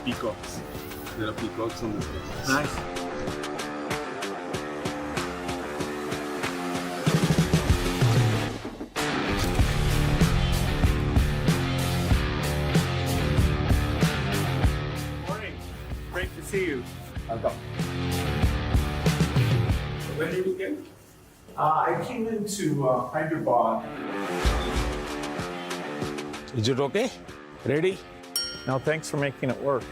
Peacocks. There are peacocks on this place. Nice. Morning. Great to see you. Welcome. Where did you get? I came into Hyderabad. Is it okay? Ready? No, thanks for making it work.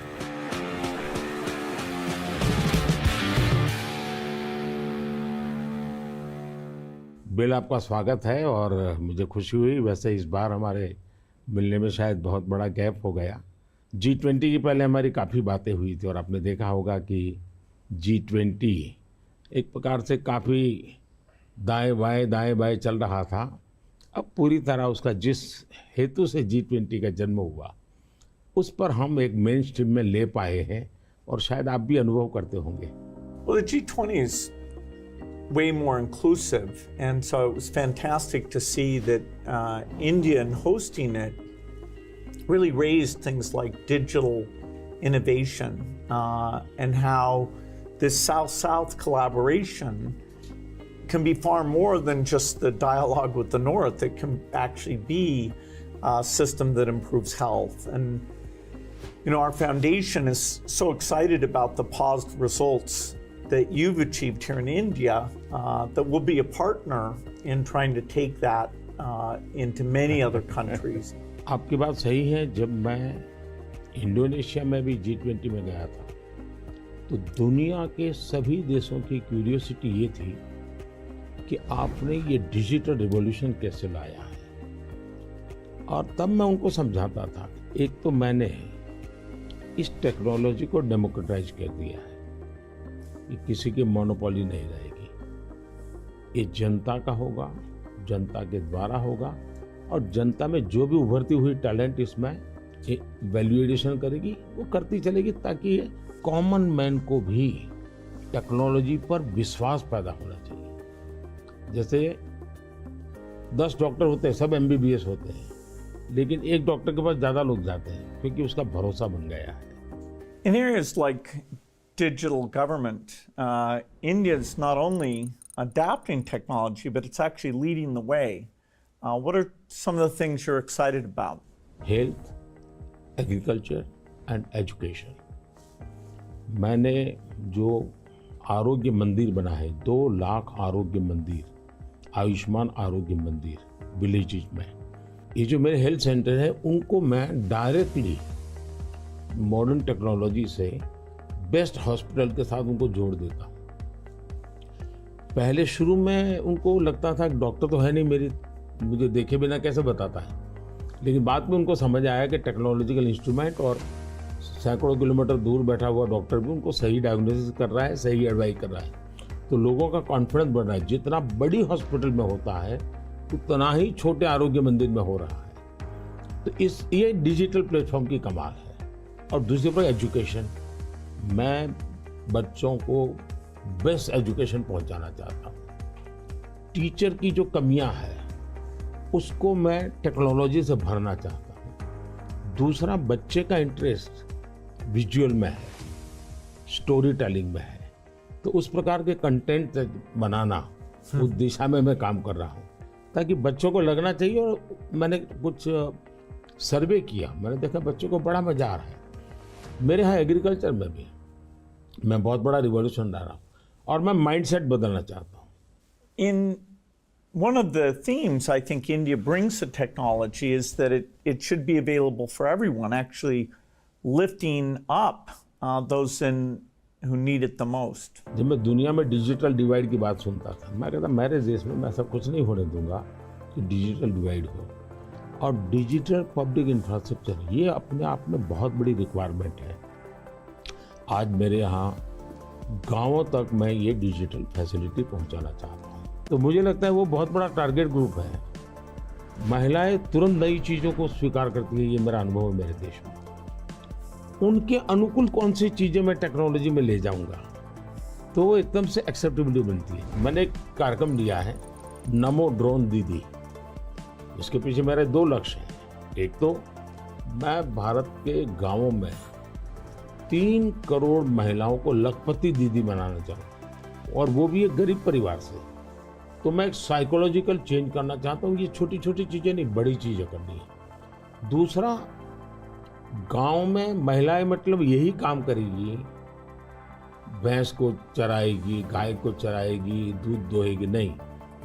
Bill, आपका स्वागत है और मुझे खुशी हुई। वैसे इस बार हमारे मिलने में शायद बहुत बड़ा गैप हो गया। G20 की पहले हमारी काफ़ी बातें हुई थी और आपने देखा होगा कि G20 एक प्रकार से काफ़ी दाएं बाएं चल रहा था। अब पूरी तरह उसका जिस हेतु से G20 का जन्म हुआ उस पर हम एक मेन स्ट्रीम में ले पाए हैं और शायद आप भी अनुभव करते होंगे। Well, the G20 is way more inclusive, and so it was fantastic to see that India, in hosting it, really raised things like digital innovation and how this South-South collaboration can be far more than just the dialogue with the North. It can actually be a system that improves health. And you know, our foundation is so excited about the positive results that you've achieved here in India that we'll be a partner in trying to take that into many other countries. आपकी बात सही है। जब मैं Indonesia में भी G20 में गया था तो दुनिया के सभी देशों की क्यूरियोसिटी ये थी कि आपने ये डिजिटल रिवॉल्यूशन कैसे लाया है। और तब मैं उनको समझाता था, एक तो मैंने इस टेक्नोलॉजी को डेमोक्रेटाइज कर दिया है, ये किसी की मोनोपोली नहीं रहेगी, ये जनता का होगा, जनता के द्वारा होगा और जनता में जो भी उभरती हुई टैलेंट इसमें वैल्यू एडिशन करेगी वो करती चलेगी, ताकि कॉमन मैन को भी टेक्नोलॉजी पर विश्वास पैदा होना चाहिए। जैसे 10 डॉक्टर होते हैं, सब MBBS होते हैं, लेकिन एक डॉक्टर के पास ज़्यादा लोग जाते हैं क्योंकि उसका भरोसा बन गया है। In areas like digital government, India is not only adapting technology, but it's actually leading the way. What are some of the things you're excited about? Health, agriculture and education. मैंने जो आरोग्य मंदिर बना है, 2 लाख आरोग्य मंदिर, आयुष्मान आरोग्य मंदिर विलेजेस में, ये जो मेरे हेल्थ सेंटर है उनको मैं डायरेक्टली मॉडर्न टेक्नोलॉजी से बेस्ट हॉस्पिटल के साथ उनको जोड़ देता हूँ। पहले शुरू में उनको लगता था कि डॉक्टर तो है नहीं, मुझे देखे बिना कैसे बताता है, लेकिन बाद में उनको समझ आया कि टेक्नोलॉजिकल इंस्ट्रूमेंट और सैकड़ों किलोमीटर दूर बैठा हुआ डॉक्टर भी उनको सही डायग्नोसिस कर रहा है, सही एडवाइस कर रहा है। तो लोगों का कॉन्फिडेंस बढ़ रहा है। जितना बड़ी हॉस्पिटल में होता है उतना ही छोटे आरोग्य मंदिर में हो रहा है। तो ये डिजिटल प्लेटफॉर्म की कमाल है। और दूसरी पर एजुकेशन, मैं बच्चों को बेस्ट एजुकेशन पहुंचाना चाहता हूँ। टीचर की जो कमियां हैं उसको मैं टेक्नोलॉजी से भरना चाहता हूँ। दूसरा, बच्चे का इंटरेस्ट विजुअल में है, स्टोरी टेलिंग में है, तो उस प्रकार के कंटेंट बनाना, उस दिशा में मैं काम कर रहा हूँ ताकि बच्चों को लगना चाहिए। और मैंने कुछ सर्वे किया, मैंने देखा बच्चों को बड़ा मजा आ रहा है। मेरे यहाँ एग्रीकल्चर में भी मैं बहुत बड़ा रिवॉल्यूशन ला रहा हूँ और मैं माइंडसेट बदलना चाहता हूँ। In one of the themes I think India brings to technology is that it should be available for everyone, actually lifting up those who need it the most. जब मैं दुनिया में डिजिटल डिवाइड की बात सुनता था, मैं कहता मेरे देश में मैं ऐसा कुछ नहीं होने दूंगा कि डिजिटल डिवाइड हो। और डिजिटल पब्लिक इंफ्रास्ट्रक्चर ये अपने आप में बहुत बड़ी रिक्वायरमेंट है। आज मेरे यहाँ गांवों तक मैं ये डिजिटल फैसिलिटी पहुंचाना चाहता हूँ। तो मुझे लगता है वो बहुत बड़ा टारगेट ग्रुप है। महिलाएं तुरंत नई चीज़ों को स्वीकार करती है, ये मेरा अनुभव है मेरे देश में। उनके अनुकूल कौन सी चीज़ें मैं टेक्नोलॉजी में ले जाऊंगा तो वो एकदम से एक्सेप्टेबिलिटी बनती है। मैंने एक कार्यक्रम लिया है, नमो ड्रोन दीदी। इसके पीछे मेरे 2 लक्ष्य हैं। एक तो मैं भारत के गांवों में 3 करोड़ महिलाओं को लखपति दीदी बनाना चाहूँ, और वो भी एक गरीब परिवार से। तो मैं एक साइकोलॉजिकल चेंज करना चाहता हूँ। ये छोटी छोटी चीज़ें नहीं, बड़ी चीज़ें करनी है। दूसरा, गांव में महिलाएं मतलब यही काम करेगी, भैंस को चराएगी, गाय को चराएगी, दूध दोहेगी, नहीं।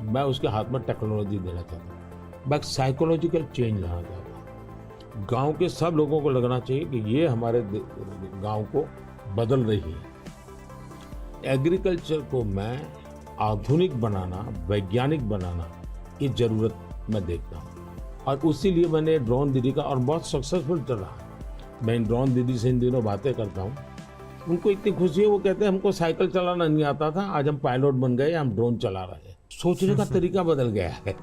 मैं उसके हाथ में टेक्नोलॉजी देना चाहता हूँ। मैं साइकोलॉजिकल चेंज लाना चाहता हूँ। गांव के सब लोगों को लगना चाहिए कि ये हमारे गांव को बदल रही है। एग्रीकल्चर को मैं आधुनिक बनाना, वैज्ञानिक बनाना, ये जरूरत मैं देखता हूँ। और उसी लिए मैंने ड्रोन दीदी का, और बहुत सक्सेसफुल चल रहा है। मैं ड्रोन दीदी से इन दिनों बातें करता हूँ, उनको इतनी खुशी है। वो कहते हैं हमको साइकिल चलाना नहीं आता था, आज हम पायलट बन गए, हम ड्रोन चला रहे हैं। सोचने का तरीका बदल गया है।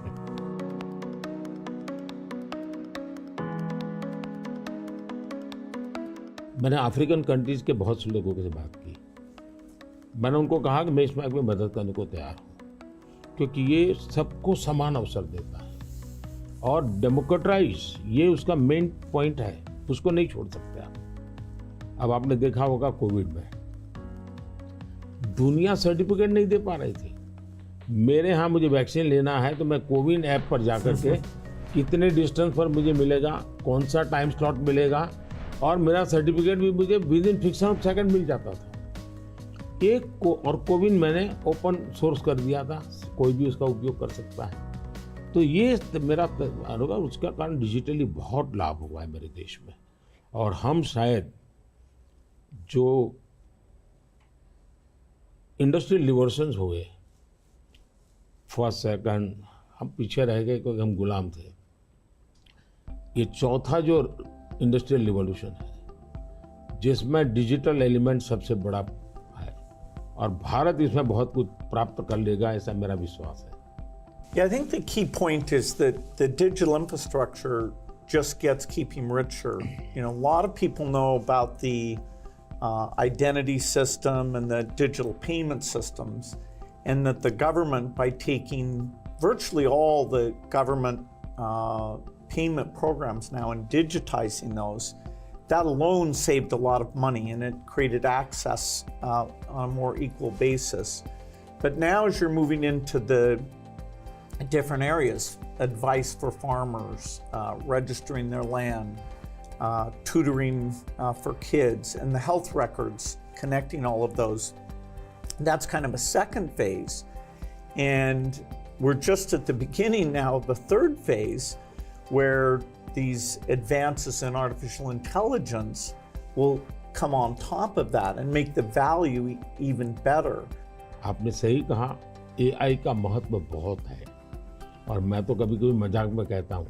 मैंने अफ्रीकन कंट्रीज के बहुत से लोगों से बात की। मैंने उनको कहा कि मैं इसमें आपकी मदद करने को तैयार हूँ, क्योंकि ये सबको समान अवसर देता है और डेमोक्रेटाइज, ये उसका मेन पॉइंट है, उसको नहीं छोड़ सकते आप। अब आपने देखा होगा कोविड में दुनिया सर्टिफिकेट नहीं दे पा रही थी। मेरे यहाँ मुझे वैक्सीन लेना है तो मैं कोविन ऐप पर जाकर के कितने डिस्टेंस पर मुझे मिलेगा, कौन सा टाइम स्लॉट मिलेगा, और मेरा सर्टिफिकेट भी मुझे within fraction of second मिल जाता था। और कोविन मैंने ओपन सोर्स कर दिया था, कोई भी उसका उपयोग कर सकता है। तो ये मेरा होगा, उसका कारण डिजिटली बहुत लाभ हुआ है मेरे देश में। और हम शायद जो इंडस्ट्रियल रिवॉल्यूशंस हुए, फर्स्ट सेकंड, हम पीछे रह गए क्योंकि हम गुलाम थे। ये चौथा जो इंडस्ट्रियल रिवॉल्यूशन है, जिसमें डिजिटल एलिमेंट सबसे बड़ा है, और भारत इसमें बहुत कुछ प्राप्त कर लेगा, ऐसा मेरा विश्वास है। Yeah, I think the key point is that the digital infrastructure just gets keeping richer. You know, a lot of people know about the identity system and the digital payment systems, and that the government, by taking virtually all the government payment programs now and digitizing those, that alone saved a lot of money, and it created access on a more equal basis. But now as you're moving into the different areas, advice for farmers, registering their land, tutoring for kids, and the health records, connecting all of those, that's kind of a second phase. And we're just at the beginning now of the third phase, where these advances in artificial intelligence will come on top of that and make the value even better. आपने सही कहा, AI का महत्व बहुत है। और मैं तो कभी कभी मजाक में कहता हूँ,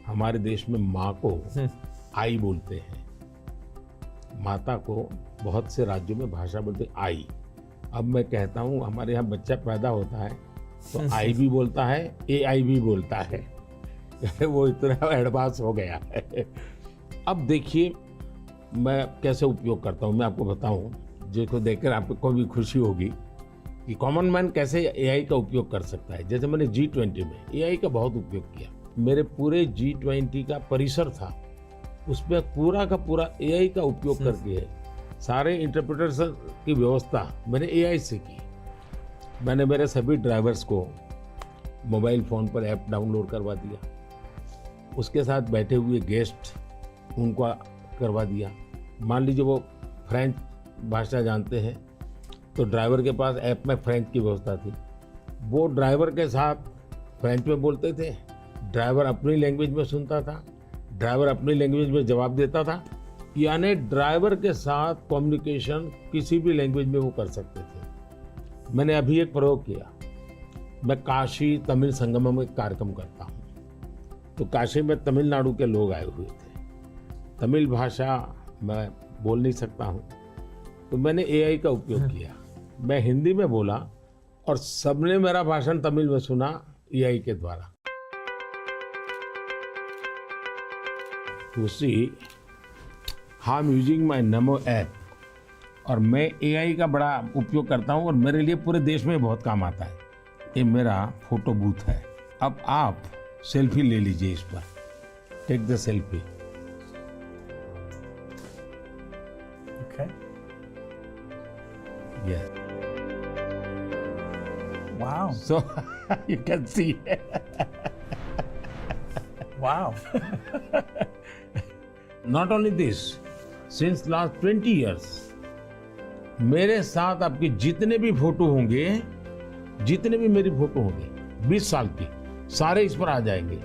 हमारे देश में माँ को आई बोलते हैं, माता को बहुत से राज्यों में भाषा बोलते हैं आई। अब मैं कहता हूँ हमारे यहाँ बच्चा पैदा होता है तो आई भी बोलता है, AI भी बोलता है। वो इतना एडवांस हो गया है। अब देखिए मैं कैसे उपयोग करता हूँ, मैं आपको बताऊँ, जिसको देखकर आपको भी खुशी होगी कि कॉमन मैन कैसे AI का उपयोग कर सकता है। जैसे मैंने G20 में AI का बहुत उपयोग किया। मेरे पूरे G20 का परिसर था, उसमें पूरा का पूरा AI का उपयोग करके सारे इंटरप्रिटेशन की व्यवस्था मैंने AI से की। मैंने मेरे सभी ड्राइवर्स को मोबाइल फ़ोन पर ऐप डाउनलोड करवा दिया, उसके साथ बैठे हुए गेस्ट उनको करवा दिया। मान लीजिए वो फ्रेंच भाषा जानते हैं तो ड्राइवर के पास ऐप में फ्रेंच की व्यवस्था थी, वो ड्राइवर के साथ फ्रेंच में बोलते थे, ड्राइवर अपनी लैंग्वेज में सुनता था, ड्राइवर अपनी लैंग्वेज में जवाब देता था। यानी ड्राइवर के साथ कम्युनिकेशन किसी भी लैंग्वेज में वो कर सकते थे। मैंने अभी एक प्रयोग किया, मैं काशी तमिल संगम में कार्यक्रम करता हूँ, तो काशी में तमिलनाडु के लोग आए हुए थे, तमिल भाषा मैं बोल नहीं सकता हूँ, तो मैंने AI का उपयोग किया। मैं हिंदी में बोला और सबने मेरा भाषण तमिल में सुना AI के द्वारा। उसी I am using my NaMo app, और मैं AI का बड़ा उपयोग करता हूँ और मेरे लिए पूरे देश में बहुत काम आता है। ये मेरा फोटो बूथ है। अब आप सेल्फी ले लीजिए इस पर, take the selfie. Okay. Yes. Wow. So you can see. Wow. Not only this, since last 20 years, मेरे साथ आपके जितने भी फोटो होंगे, जितने भी मेरी फोटो होंगे 20 साल की, सारे इस पर आ जाएंगे।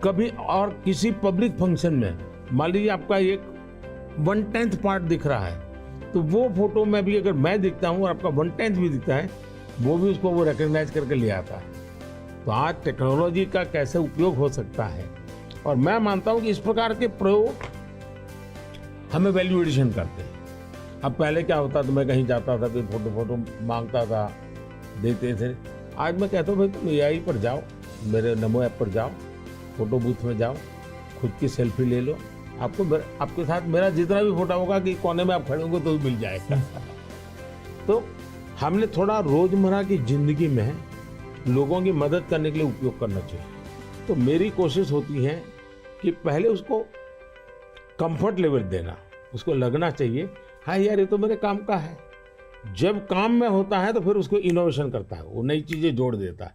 कभी और किसी पब्लिक फंक्शन में मान लीजिए आपका एक 1/10 पार्ट दिख रहा है, तो वो फोटो में भी अगर मैं दिखता हूँ और आपका 1/10 भी दिखता है, वो भी उसको वो रिकॉग्नाइज करके ले आता है। तो आज टेक्नोलॉजी का कैसे उपयोग हो सकता है, और मैं मानता हूँ कि इस प्रकार के प्रयोग हमें वैल्यू एडिशन करते हैं। अब पहले क्या होता था, मैं कहीं जाता था, कोई फोटो मांगता था, देते थे। आज मैं कहता हूँ भाई तुम AI पर जाओ, मेरे नमो ऐप पर जाओ, फोटो बूथ में जाओ, खुद की सेल्फी ले लो, आपके साथ मेरा जितना भी फोटो होगा कि कोने में आप खड़े होंगे तो मिल जाएगा। तो हमने थोड़ा रोजमर्रा की जिंदगी में लोगों की मदद करने के लिए उपयोग करना चाहिए। तो मेरी कोशिश होती है कि पहले उसको कंफर्ट लेवल देना, उसको लगना चाहिए हाँ यार ये तो मेरे काम का है। जब काम में होता है तो फिर उसको इनोवेशन करता है, वो नई चीजें जोड़ देता है।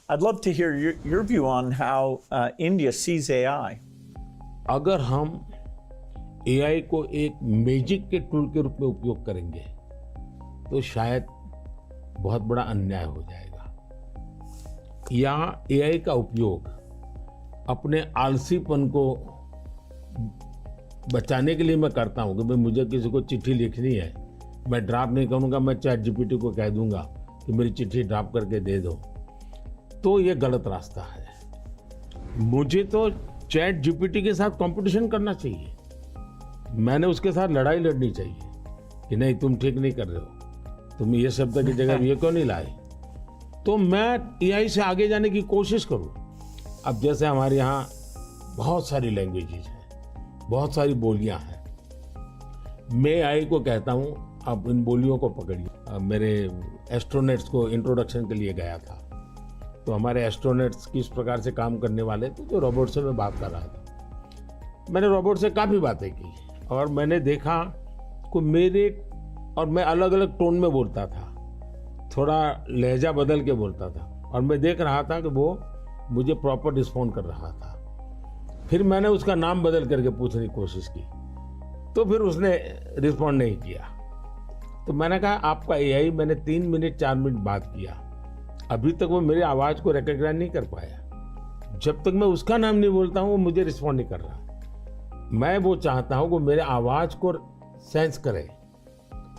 I'd love to hear your view on how India sees AI. अगर हम AI को एक मैजिक के टूल के रूप में उपयोग करेंगे तो शायद बहुत बड़ा अन्याय हो जाएगा। या AI का उपयोग अपने आलसीपन को बचाने के लिए मैं करता हूँ कि भाई मुझे किसी को चिट्ठी लिखनी है, मैं ड्राफ्ट नहीं करूँगा, मैं ChatGPT को कह दूंगा कि मेरी चिट्ठी ड्राफ्ट करके दे दो, तो ये गलत रास्ता है। मुझे तो ChatGPT के साथ कंपटीशन करना चाहिए, मैंने उसके साथ लड़ाई लड़नी चाहिए कि नहीं तुम ठीक नहीं कर रहे हो, तुम ये शब्द की जगह ये क्यों नहीं लाए, तो मैं AI से आगे जाने की कोशिश करूँ। अब जैसे हमारे यहाँ बहुत सारी लैंग्वेजेज हैं, बहुत सारी बोलियां हैं, मैं AI को कहता हूँ आप इन बोलियों को पकड़िए। मेरे एस्ट्रोनॉट्स को इंट्रोडक्शन के लिए गया था, तो हमारे एस्ट्रोनॉट्स किस प्रकार से काम करने वाले थे, तो रोबोट से मैं बात कर रहा था। मैंने रोबोट से काफ़ी बातें की और मैंने देखा कि मैं अलग अलग टोन में बोलता था, थोड़ा लहजा बदल के बोलता था, और मैं देख रहा था कि वो मुझे प्रॉपर रिस्पॉन्ड कर रहा था। फिर मैंने उसका नाम बदल करके पूछने की कोशिश की, तो फिर उसने रिस्पॉन्ड नहीं किया। तो मैंने कहा आपका AI, मैंने 3 मिनट 4 मिनट बात किया, अभी तक वो मेरी आवाज़ को रिकॉग्नाइज नहीं कर पाया। जब तक मैं उसका नाम नहीं बोलता हूँ वो मुझे रिस्पॉन्ड नहीं कर रहा। मैं वो चाहता हूँ कि मेरे आवाज़ को सेंस करे,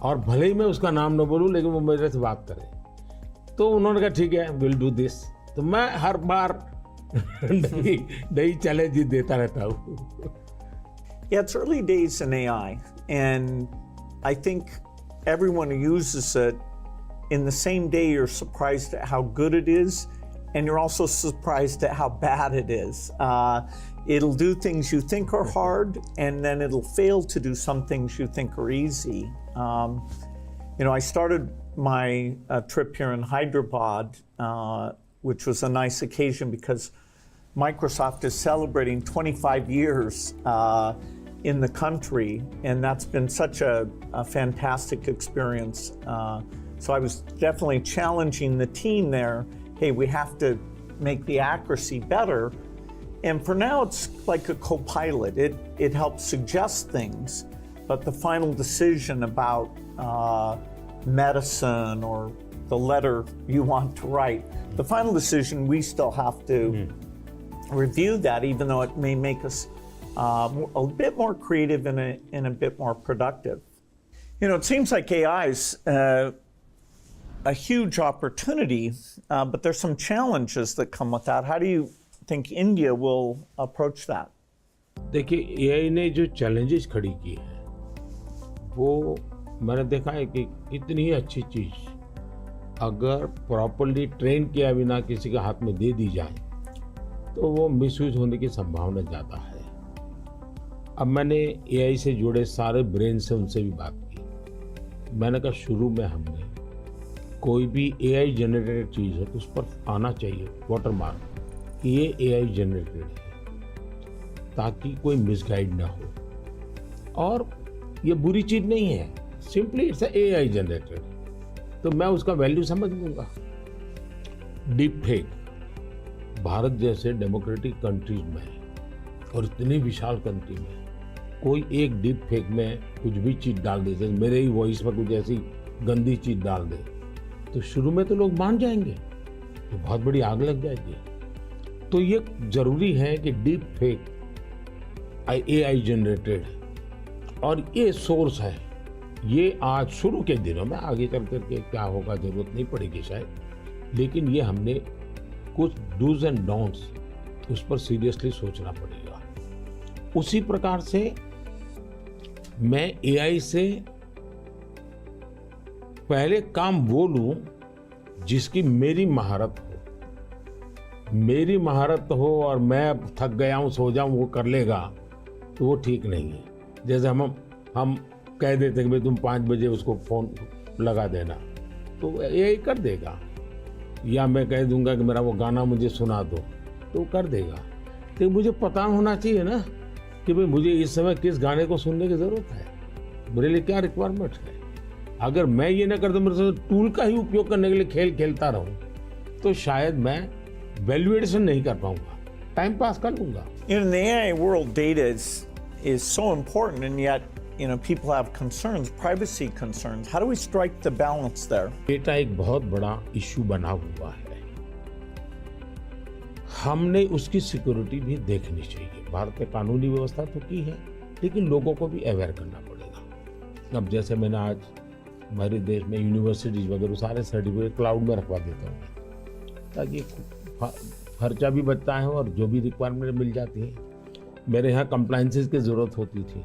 और भले ही मैं उसका नाम न बोलूँ लेकिन वो मेरे से बात करे। तो उन्होंने कहा ठीक है विल डू दिस। तो मैं हर बार नई चैलेंज देता रहता हूँ। Yeah, it's early days in AI, and I think everyone who uses it, in the same day you're surprised at how good it is, and you're also surprised at how bad it is. It'll do things you think are hard, and then it'll fail to do some things you think are easy. I started my trip here in Hyderabad, which was a nice occasion because Microsoft is celebrating 25 years in the country, and that's been such a fantastic experience. So I was definitely challenging the team there. Hey, we have to make the accuracy better. And for now, it's like a co-pilot. It helps suggest things, but the final decision about medicine or the letter you want to write, the final decision, we still have to review that, even though it may make us a bit more creative and a bit more productive. It seems like AI is a huge opportunity, but there's some challenges that come with that. How do you think India will approach that? देखिए AI ने जो challenges खड़ी की है, वो मैंने देखा है कि इतनी अच्छी चीज अगर प्रॉपर्ली ट्रेन किया बिना किसी के हाथ में दे दी जाए तो वो मिसयूज होने की संभावना ज़्यादा है। अब मैंने AI से जुड़े सारे ब्रेन से उनसे भी बात की। मैंने कहा शुरू में हमने कोई भी AI जनरेटेड चीज़ है तो उस पर आना चाहिए वाटरमार्क, कि ये एआई जनरेटेड है ताकि कोई मिसगाइड ना हो, और ये बुरी चीज नहीं है, सिंपली इट्स एआई जनरेटेड, तो मैं उसका वैल्यू समझ लूंगा। डीप फेक भारत जैसे डेमोक्रेटिक कंट्रीज में और इतनी विशाल कंट्री में कोई एक डीप फेक में कुछ भी चीज डाल दे, जैसे मेरे ही वॉइस में कुछ ऐसी गंदी चीज डाल दे, तो शुरू में तो लोग मान जाएंगे, तो बहुत बड़ी आग लग जाएगी। तो ये जरूरी है कि डीप फेक एआई जनरेटेड और ये सोर्स है, ये आज शुरू के दिनों में, आगे चल करके क्या होगा जरूरत नहीं पड़ेगी शायद, लेकिन ये हमने कुछ डूज एंड डोंट्स उस पर सीरियसली सोचना पड़ेगा। उसी प्रकार से मैं एआई से पहले काम वो लूं जिसकी मेरी महारत हो, मेरी महारत हो और मैं थक गया हूं सो जाऊं वो कर लेगा, तो वो ठीक नहीं है। जैसे हम कह देते कि भाई तुम 5 बजे उसको फोन लगा देना, तो यही कर देगा, या मैं कह दूंगा कि मेरा वो गाना मुझे सुना दो, तो वो कर देगा। तो मुझे पता होना चाहिए ना कि भाई मुझे इस समय किस गाने को सुनने की जरूरत है, मेरे लिए क्या रिक्वायरमेंट है। अगर मैं ये ना करता, मेरे से टूल का ही उपयोग करने के लिए खेल खेलता रहूं, तो शायद मैं वैल्यूएशन नहीं कर पाऊंगा, टाइम पास कर लूंगा। In the AI world, data is so important, and yet, people have concerns, privacy concerns. How do we strike the balance there? Data एक बहुत बड़ा इश्यू बना हुआ है, हमने उसकी सिक्योरिटी भी देखनी चाहिए। भारत में कानूनी व्यवस्था तो की है, लेकिन लोगों को भी अवेयर करना पड़ेगा। अब जैसे मैंने आज हमारे देश में यूनिवर्सिटीज वगैरह सारे सर्टिफिकेट क्लाउड में रखवा देता हूँ, ताकि खर्चा भी बचता है और जो भी रिक्वायरमेंट मिल जाती है। मेरे यहाँ कंप्लायंसेस की ज़रूरत होती थी,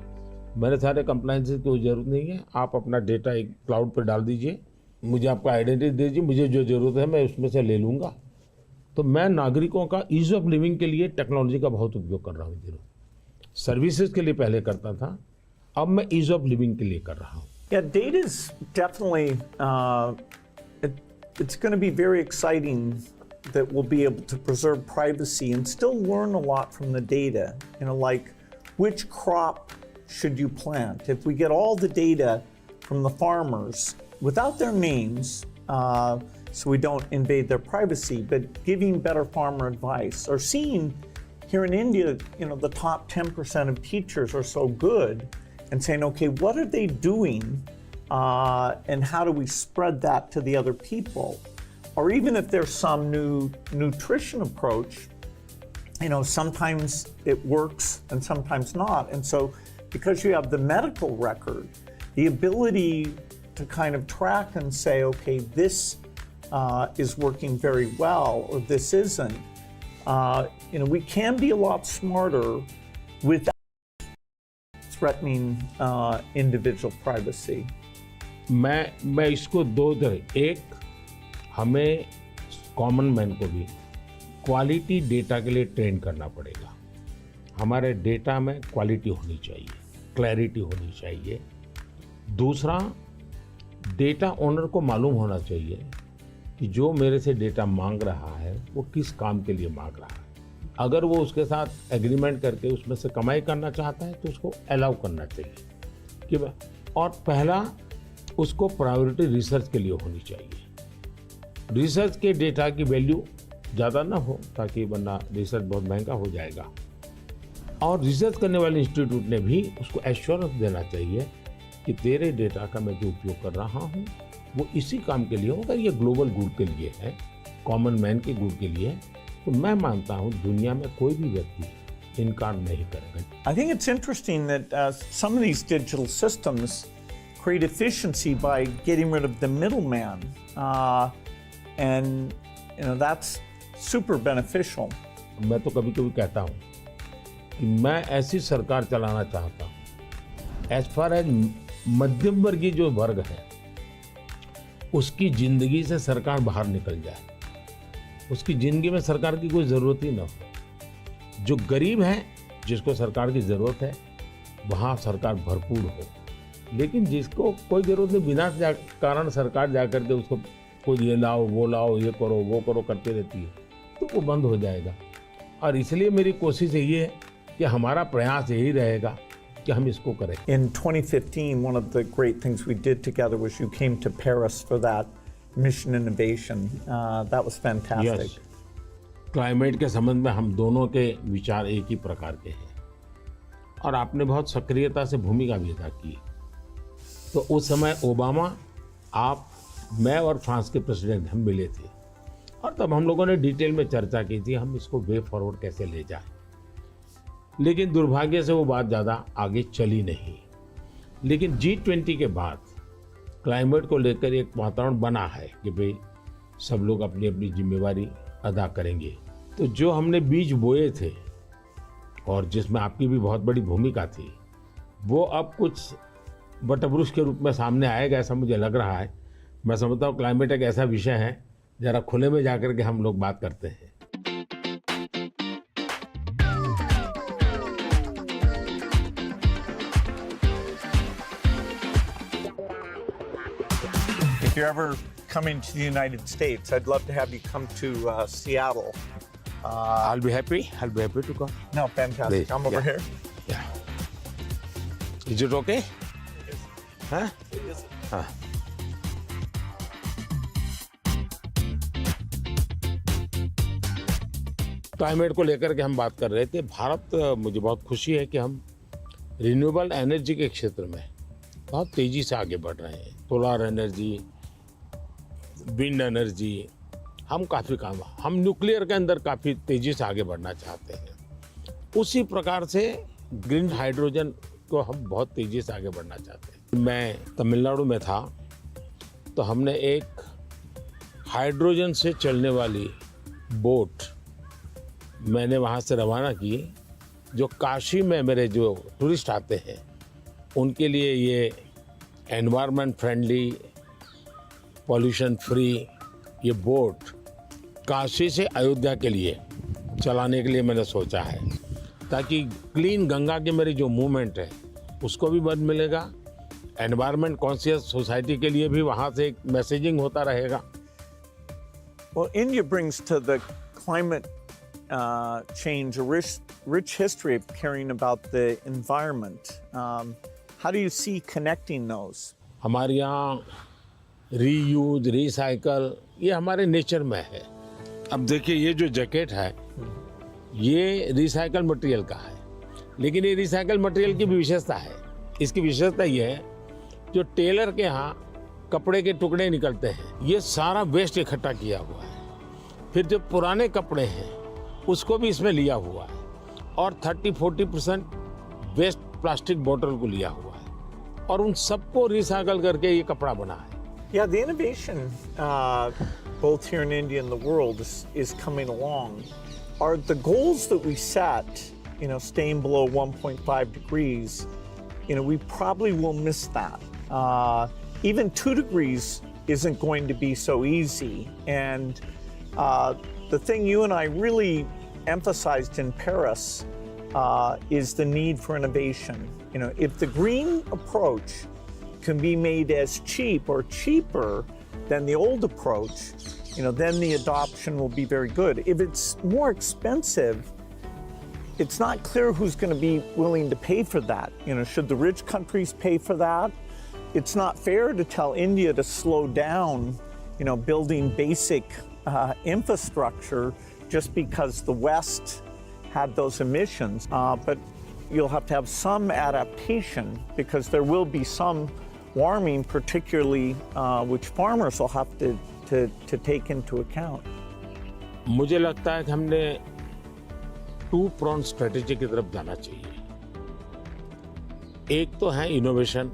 मेरे सारे कंप्लायंसेस की कोई ज़रूरत नहीं है, आप अपना डेटा एक क्लाउड पर डाल दीजिए, मुझे आपका आइडेंटिटी दीजिए, मुझे जो ज़रूरत है मैं उसमें से ले लूँगा। तो मैं नागरिकों का ईज ऑफ लिविंग के लिए टेक्नोलॉजी का बहुत उपयोग कर रहा हूँ। दिनों सर्विसेज के लिए पहले करता था, अब मैं ईज ऑफ लिविंग के लिए कर रहा हूँ। Yeah, data is definitely, it's going to be very exciting that we'll be able to preserve privacy and still learn a lot from the data. Like which crop should you plant? If we get all the data from the farmers without their names, so we don't invade their privacy, but giving better farmer advice, or seeing here in India, the top 10% of teachers are so good, and saying, okay, what are they doing, and how do we spread that to the other people? Or even if there's some new nutrition approach, sometimes it works and sometimes not. And so because you have the medical record, the ability to kind of track and say, okay, this is working very well, or this isn't, we can be a lot smarter without threatening individual privacy. मैं इसको दो तरह, एक हमें common man को भी quality data के लिए ट्रेन करना पड़ेगा। हमारे डेटा में क्वालिटी होनी चाहिए, क्लैरिटी होनी चाहिए। दूसरा, डेटा ओनर को मालूम होना चाहिए कि जो मेरे से डेटा मांग रहा है वो किस काम के लिए मांग रहा है। अगर वो उसके साथ एग्रीमेंट करके उसमें से कमाई करना चाहता है तो उसको अलाउ करना चाहिए कि और पहला, उसको प्रायोरिटी रिसर्च के लिए होनी चाहिए। रिसर्च के डेटा की वैल्यू ज़्यादा ना हो, ताकि वरना रिसर्च बहुत महंगा हो जाएगा। और रिसर्च करने वाले इंस्टीट्यूट ने भी उसको एश्योरेंस देना चाहिए कि तेरे डेटा का मैं जो उपयोग कर रहा हूँ वो इसी काम के लिए होगा, ये ग्लोबल गुड के लिए है, कॉमन मैन के गुड के लिए है। तो मैं मानता हूँ दुनिया में कोई भी व्यक्ति इनकार नहीं करेगा। I think it's interesting that some of these digital systems create efficiency by getting rid of the middleman, and that's super beneficial. मैं तो कभी कभी कहता हूँ कि मैं ऐसी सरकार चलाना चाहता हूँ एज फार एज मध्यम वर्गीय जो वर्ग है उसकी जिंदगी से सरकार बाहर निकल जाए, उसकी जिंदगी में सरकार की कोई ज़रूरत ही ना हो। जो गरीब है जिसको सरकार की ज़रूरत है वहाँ सरकार भरपूर हो, लेकिन जिसको कोई ज़रूरत नहीं, बिना कारण सरकार जा कर के उसको कोई ये लाओ वो लाओ, ये करो वो करो करती रहती है, तो वो बंद हो जाएगा। और इसलिए मेरी कोशिश यही है कि हमारा प्रयास यही रहेगा कि हम इसको करें। In 2015, one of the great things we did together was you came to Paris for that mission innovation. That was fantastic. Yes. Climate के संबंध में हम दोनों के विचार एक ही प्रकार के हैं और आपने बहुत सक्रियता से भूमिका भी अदा की। तो उस समय ओबामा, आप, मैं और फ्रांस के प्रेसिडेंट हम मिले थे और तब हम लोगों ने डिटेल में चर्चा की थी हम इसको वे फॉरवर्ड कैसे ले जाएं। लेकिन दुर्भाग्य से वो बात ज़्यादा आगे चली नहीं। लेकिन G20 के बाद क्लाइमेट को लेकर एक वातावरण बना है कि भाई सब लोग अपनी अपनी जिम्मेवारी अदा करेंगे। तो जो हमने बीज बोए थे और जिसमें आपकी भी बहुत बड़ी भूमिका थी, वो अब कुछ वटवृक्ष के रूप में सामने आएगा ऐसा मुझे लग रहा है। मैं समझता हूँ क्लाइमेट एक ऐसा विषय है जरा खुले में जाकर के हम लोग बात करते हैं। If you're ever coming to the United States, I'd love to have you come to Seattle. I'll be happy to come. No, fantastic. Please, I'm over here. Yeah. Is it okay? Huh? हाँ। Climate को लेकर के हम बात कर रहे थे। भारत, मुझे बहुत खुशी है कि हम रिन्यूएबल एनर्जी के क्षेत्र में बहुत तेज़ी से आगे बढ़ रहे हैं। सोलर एनर्जी, विंड एनर्जी, हम काफ़ी काम, हम न्यूक्लियर के अंदर काफ़ी तेज़ी से आगे बढ़ना चाहते हैं। उसी प्रकार से ग्रीन हाइड्रोजन को हम बहुत तेज़ी से आगे बढ़ना चाहते हैं। मैं तमिलनाडु में था तो हमने एक हाइड्रोजन से चलने वाली बोट मैंने वहाँ से रवाना की, जो काशी में मेरे जो टूरिस्ट आते हैं उनके लिए ये एनवायरनमेंट फ्रेंडली, पॉल्यूशन फ्री ये बोट काशी से अयोध्या के लिए चलाने के लिए मैंने सोचा है, ताकि क्लीन गंगा की मेरी जो मूवमेंट है उसको भी मदद मिलेगा, एनवायरनमेंट कॉन्शियस सोसाइटी के लिए भी वहाँ से एक मैसेजिंग होता रहेगा। Well, India brings to the climate change a rich history of caring about the environment. How do you see connecting those? हमारे यहाँ रीयूज, रिसाइकल ये हमारे नेचर में है। अब देखिए ये जो जैकेट है ये रिसाइकल मटेरियल का है, लेकिन ये रिसाइकल मटेरियल की भी विशेषता है। इसकी विशेषता ये है, जो टेलर के यहाँ कपड़े के टुकड़े निकलते हैं ये सारा वेस्ट इकट्ठा किया हुआ है। फिर जो पुराने कपड़े हैं उसको भी इसमें लिया हुआ है और 30-40% वेस्ट प्लास्टिक बोतल को लिया हुआ है और उन सबको रिसाइकल करके ये कपड़ा बना है। Yeah, the innovation both here in India and the world is coming along. Are the goals that we set, staying below 1.5 degrees, we probably will miss that. Even 2 degrees isn't going to be so easy. And the thing you and I really emphasized in Paris is the need for innovation. If the green approach can be made as cheap or cheaper than the old approach, then the adoption will be very good. If it's more expensive, it's not clear who's going to be willing to pay for that. Should the rich countries pay for that? It's not fair to tell India to slow down, building basic infrastructure just because the West had those emissions. But you'll have to have some adaptation because there will be some warming, particularly which farmers will have to take into account. मुझे लगता है कि हमने 2-pronged strategy की तरफ जाना चाहिए। एक तो है इनोवेशन,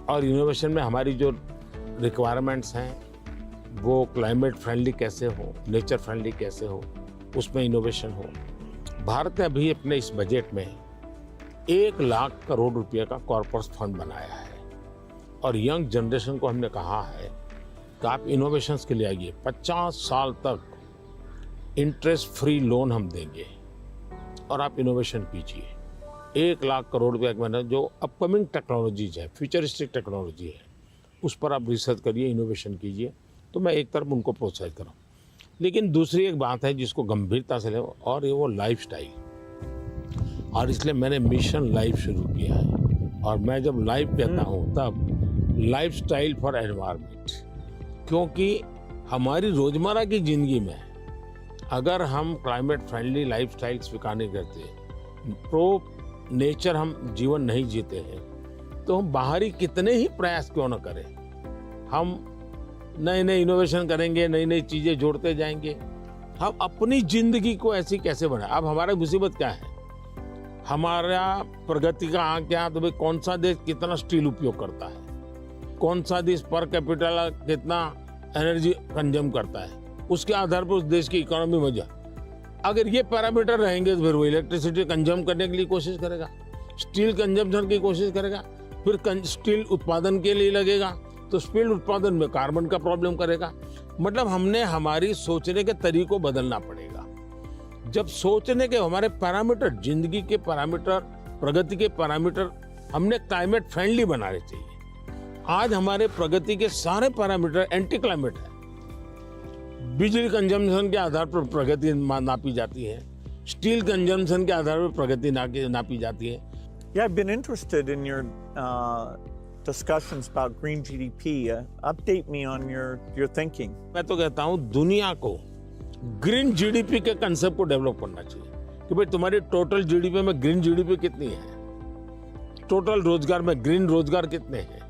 और इनोवेशन में हमारी जो रिक्वायरमेंट्स हैं वो क्लाइमेट फ्रेंडली कैसे हो, नेचर फ्रेंडली कैसे हो, उसमें इनोवेशन हो। भारत ने अभी अपने इस बजट में 1 लाख करोड़ रुपए का कॉर्पस फंड बनाया है और यंग जनरेशन को हमने कहा है कि आप इनोवेशंस के लिए आइए। 50 साल तक इंटरेस्ट फ्री लोन हम देंगे और आप इनोवेशन कीजिए। 1 लाख करोड़ रुपए का जो अपकमिंग टेक्नोलॉजीज है, फ्यूचरिस्टिक टेक्नोलॉजी है, उस पर आप रिसर्च करिए, इनोवेशन कीजिए। तो मैं एक तरफ उनको प्रोत्साहित कर रहा हूँ। लेकिन दूसरी एक बात है जिसको गंभीरता से ले, और ये वो लाइफस्टाइल। और इसलिए मैंने मिशन लाइफ शुरू किया है। और मैं जब लाइफ कहता हूँ तब लाइफस्टाइल फॉर एनवायरनमेंट, क्योंकि हमारी रोजमर्रा की जिंदगी में अगर हम क्लाइमेट फ्रेंडली लाइफस्टाइल स्वीकार नहीं करते, प्रो नेचर हम जीवन नहीं जीते हैं, तो हम बाहरी कितने ही प्रयास क्यों न करें, हम नए नए इनोवेशन करेंगे, नई नई चीजें जोड़ते जाएंगे, हम अपनी जिंदगी को ऐसी कैसे बनाए। अब हमारा मुसीबत क्या है, हमारा प्रगति का आंक क्या, तो भाई कौन सा देश कितना स्टील उपयोग करता है, कौन सा देश पर कैपिटल कितना एनर्जी कंज्यूम करता है, उसके आधार पर उस देश की इकोनॉमी में जा। अगर ये पैरामीटर रहेंगे तो फिर वो इलेक्ट्रिसिटी कंज्यूम करने के लिए कोशिश करेगा, स्टील कंजम्पशन की कोशिश करेगा, फिर स्टील उत्पादन के लिए लगेगा, तो स्टील उत्पादन में कार्बन का प्रॉब्लम करेगा। मतलब हमने हमारी सोचने के तरीकों बदलना पड़ेगा। जब सोचने के हमारे पैरामीटर, जिंदगी के पैरामीटर, प्रगति के पैरामीटर हमने क्लाइमेट फ्रेंडली बनाने चाहिए। आज हमारे प्रगति के सारे पैरामीटर एंटी क्लाइमेट है। बिजली कंजम्पशन के आधार पर प्रगति नापी जाती है, स्टील कंजम्पशन के आधार पर प्रगति नापी जाती है। Yeah, I've been interested in your discussions about green GDP. Update me on your thinking. मैं तो कहता हूँ दुनिया को ग्रीन जीडीपी के कंसेप्ट को डेवलप करना चाहिए कि भाई तुम्हारी टोटल जीडीपी में ग्रीन जीडीपी कितनी है, टोटल रोजगार में ग्रीन रोजगार कितने हैं।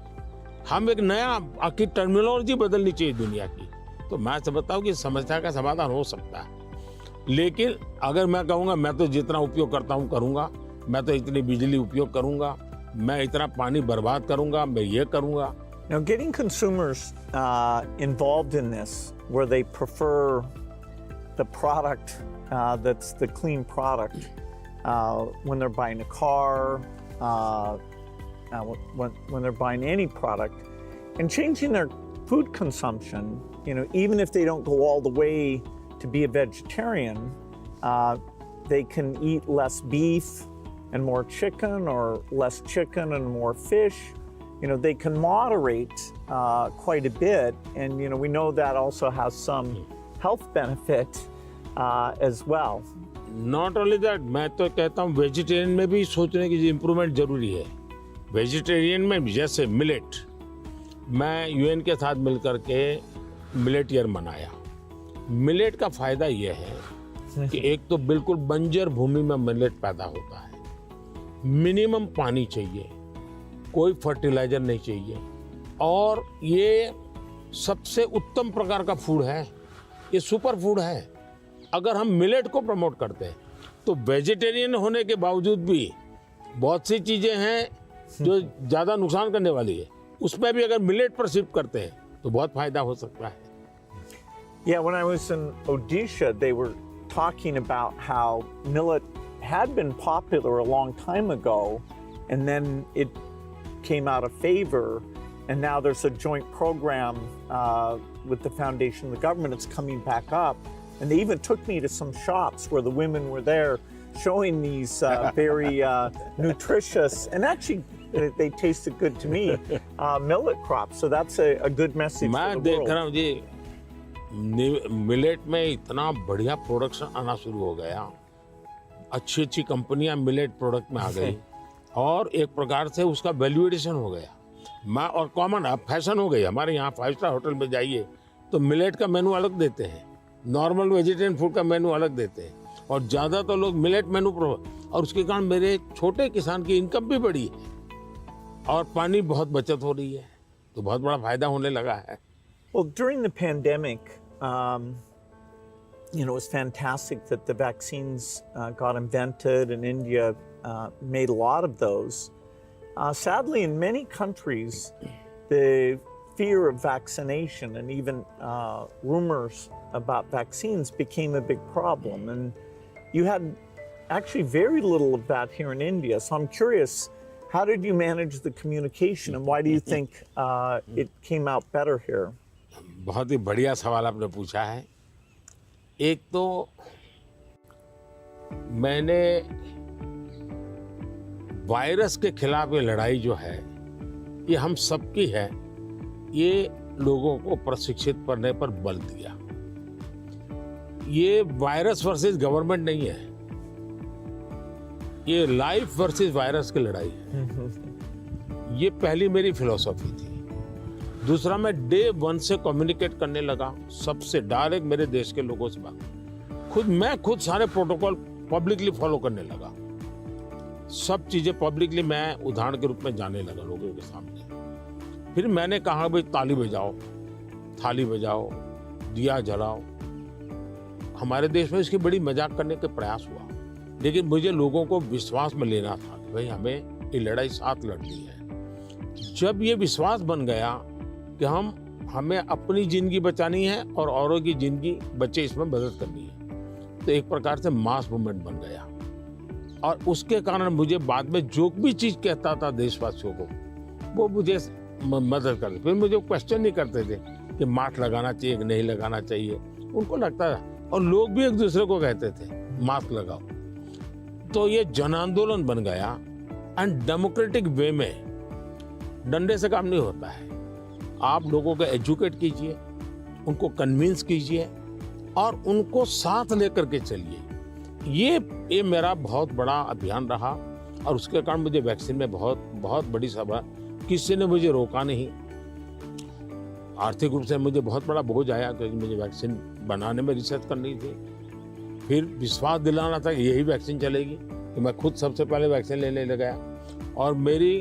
हम एक नया आखिर टर्मिनोलॉजी बदलनी चाहिए दुनिया की। तो मैं समझता हूँ कि समस्या का समाधान हो सकता है, लेकिन अगर मैं कहूँगा मैं तो जितना उपयोग करता हूँ करूँगा, मैं तो इतनी बिजली उपयोग करूँगा, मैं इतना पानी बर्बाद करूँगा, मैं ये करूँगा। Now, getting consumers involved in this, where they prefer the product that's the clean product when they're buying a car, when they're buying any product, and changing their food consumption. Even if they don't go all the way to be a vegetarian, they can eat less beef and more chicken, or less chicken and more fish. They can moderate quite a bit, and we know that also has some health benefit as well. Not only that, मैं तो कहता हूँ vegetarian में भी सोचने की improvement जरूरी है। वेजिटेरियन में जैसे मिलेट, मैं यूएन के साथ मिलकर के मिलेट ईयर मनाया। मिलेट का फायदा यह है कि एक तो बिल्कुल बंजर भूमि में मिलेट पैदा होता है, मिनिमम पानी चाहिए, कोई फर्टिलाइजर नहीं चाहिए, और ये सबसे उत्तम प्रकार का फूड है, ये सुपर फूड है। अगर हम मिलेट को प्रमोट करते हैं तो वेजिटेरियन होने के बावजूद भी बहुत सी चीजें हैं जो ज्यादा नुकसान करने वाली है, उसमें भी अगर मिलेट पर शिफ्ट करते हैं तो बहुत फायदा हो सकता है। Yeah, when I was in Odisha, they were talking about how millet had been popular a long time ago, and then it came out of favor, and now there's a joint program with the foundation and the government. It's coming back up, and they even took me to some shops where the women were there showing these very nutritious, and actually they tasted good to me, millet crops. So that's a good message for the मैं world. देख रहा हूँ जी, millet में इतना बढ़िया production आना शुरू हो गया, अच्छी अच्छी कंपनियां मिलेट प्रोडक्ट में आ गई, और एक प्रकार से उसका वैल्यू एडिशन हो गया। मैं और कॉमन अब फैशन हो गई। हमारे यहाँ 5 स्टार होटल में जाइए तो मिलेट का मेनू अलग देते हैं, नॉर्मल वेजिटेरियन फूड का मेनू अलग देते हैं, और ज़्यादा तो लोग मिलेट मेनू पर, और उसके कारण मेरे छोटे किसान की इनकम भी बढ़ी है और पानी बहुत बचत हो रही है, तो बहुत बड़ा फायदा होने लगा है। Well, during the pandemic, it was fantastic that the vaccines got invented, and India made a lot of those. Sadly, in many countries, the fear of vaccination and even rumors about vaccines became a big problem. And you had actually very little of that here in India. So I'm curious, how did you manage the communication, and why do you think it came out better here? बहुत ही बढ़िया सवाल आपने पूछा है। एक तो मैंने virus के खिलाफ ये लड़ाई जो है, ये हम सबकी है, ये लोगों को प्रशिक्षित करने पर बल दिया। ये वायरस वर्सेस गवर्नमेंट नहीं है, ये लाइफ वर्सेस वायरस की लड़ाई है। ये पहली मेरी फिलॉसफी थी। दूसरा, मैं डे 1 से कम्युनिकेट करने लगा सबसे डायरेक्ट, मेरे देश के लोगों से बात। मैं खुद सारे प्रोटोकॉल पब्लिकली फॉलो करने लगा। सब चीजें पब्लिकली मैं उदाहरण के रूप में जाने लगा लोगों के सामने। फिर मैंने कहा भाई ताली बजाओ, थाली बजाओ, दिया जलाओ। हमारे देश में इसकी बड़ी मजाक करने के प्रयास हुआ, लेकिन मुझे लोगों को विश्वास में लेना था कि भाई हमें ये लड़ाई साथ लड़नी है। जब ये विश्वास बन गया कि हमें अपनी जिंदगी बचानी है और औरों की जिंदगी बचे, इसमें मदद करनी है, तो एक प्रकार से मास मूवमेंट बन गया। और उसके कारण मुझे बाद में जो भी चीज कहता था देशवासियों को, वो मुझे मदद करते। फिर मुझे क्वेश्चन नहीं करते थे कि मास्क लगाना चाहिए कि नहीं लगाना चाहिए, उनको लगता था। और लोग भी एक दूसरे को कहते थे मास्क लगाओ। तो ये जन आंदोलन बन गया। एंड डेमोक्रेटिक वे में डंडे से काम नहीं होता है। आप लोगों को एजुकेट कीजिए, उनको कन्विंस कीजिए और उनको साथ लेकर के चलिए। ये मेरा बहुत बड़ा अभियान रहा और उसके कारण मुझे वैक्सीन में बहुत बड़ी सभा, किसी ने मुझे रोका नहीं। आर्थिक रूप से मुझे बहुत बड़ा बोझ आया क्योंकि मुझे वैक्सीन बनाने में रिसर्च करनी थी। फिर विश्वास दिलाना था कि यही वैक्सीन चलेगी, तो मैं खुद सबसे पहले वैक्सीन लेने लग गया। और मेरी